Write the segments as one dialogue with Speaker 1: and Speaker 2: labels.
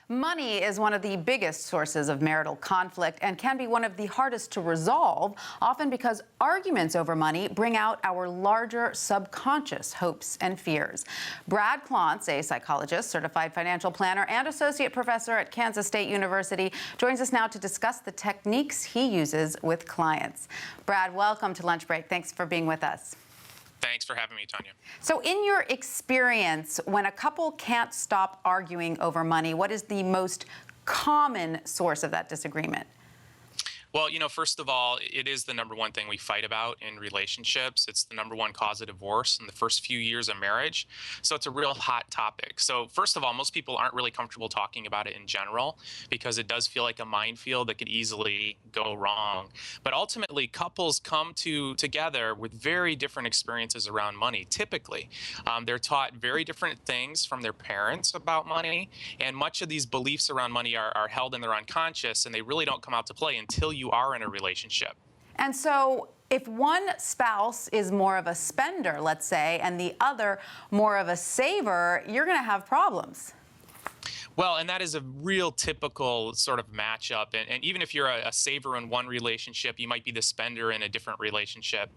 Speaker 1: Money is one of the biggest sources of marital conflict and can be one of the hardest to resolve, often because arguments over money bring out our larger subconscious hopes and fears. Brad Klontz, a psychologist, certified financial planner, and associate professor at Kansas State University, joins us now to discuss the techniques he uses with clients. Brad, welcome to Lunch Break. Thanks for being with us.
Speaker 2: Thanks for having me, Tanya.
Speaker 1: So in your experience, when a couple can't stop arguing over money, what is the most common source of that disagreement?
Speaker 2: Well, first of all, it is the number one thing we fight about in relationships. It's the number one cause of divorce in the first few years of marriage. So it's a real hot topic. So first of all, most people aren't really comfortable talking about it in general because it does feel like a minefield that could easily go wrong. But ultimately, couples come together with very different experiences around money. Typically, they're taught very different things from their parents about money. And much of these beliefs around money are held in their unconscious, and they really don't come out to play until you are in a relationship.
Speaker 1: And so if one spouse is more of a spender, let's say, and the other more of a saver, you're going to have problems.
Speaker 2: Well, and that is a real typical sort of matchup. And even if you're a saver in one relationship, you might be the spender in a different relationship.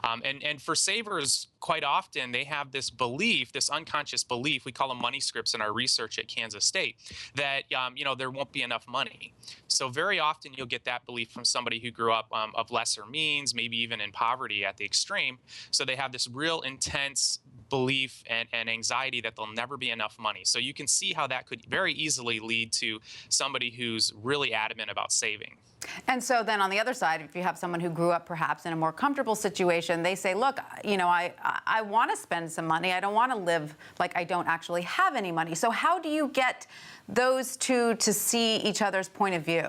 Speaker 2: And for savers, quite often, they have this belief, this unconscious belief, we call them money scripts in our research at Kansas State, that, there won't be enough money. So very often you'll get that belief from somebody who grew up of lesser means, maybe even in poverty at the extreme. So they have this real intense belief and anxiety that there'll never be enough money. So you can see how that could very easily lead to somebody who's really adamant about saving.
Speaker 1: And so then on the other side, if you have someone who grew up perhaps in a more comfortable situation, they say, look, I want to spend some money. I don't want to live like I don't actually have any money. So how do you get those two to see each other's point of view?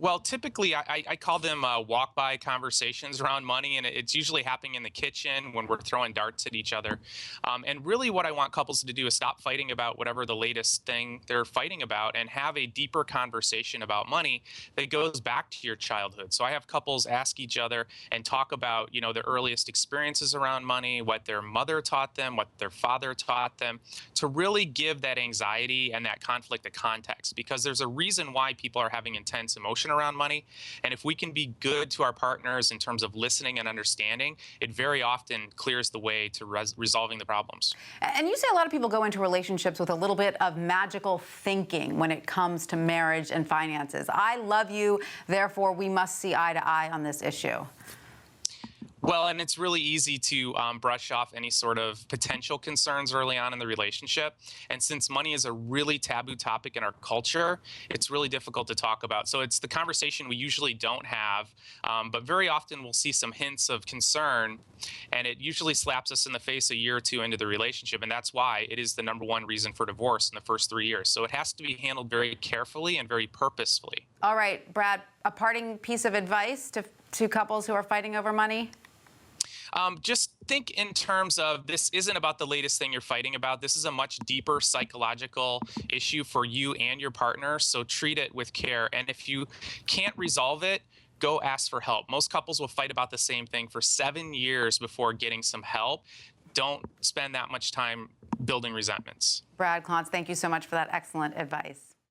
Speaker 2: Well, typically, I call them walk-by conversations around money, and it's usually happening in the kitchen when we're throwing darts at each other. And really what I want couples to do is stop fighting about whatever the latest thing they're fighting about and have a deeper conversation about money that goes back to your childhood. So I have couples ask each other and talk about, their earliest experiences around money, what their mother taught them, what their father taught them, to really give that anxiety and that conflict a context, because there's a reason why people are having intense emotion around money. And if we can be good to our partners in terms of listening and understanding, it very often clears the way to resolving the problems.
Speaker 1: And you say a lot of people go into relationships with a little bit of magical thinking when it comes to marriage and finances. I love you, therefore we must see eye to eye on this issue.
Speaker 2: Well, and it's really easy to brush off any sort of potential concerns early on in the relationship. And since money is a really taboo topic in our culture, it's really difficult to talk about. So it's the conversation we usually don't have, but very often we'll see some hints of concern, and it usually slaps us in the face a year or two into the relationship. And that's why it is the number one reason for divorce in the first 3 years. So it has to be handled very carefully and very purposefully.
Speaker 1: All right, Brad, a parting piece of advice to couples who are fighting over money?
Speaker 2: Just think in terms of, this isn't about the latest thing you're fighting about. This is a much deeper psychological issue for you and your partner. So treat it with care. And if you can't resolve it, go ask for help. Most couples will fight about the same thing for 7 years before getting some help. Don't spend that much time building resentments.
Speaker 1: Brad Klontz, thank you so much for that excellent advice.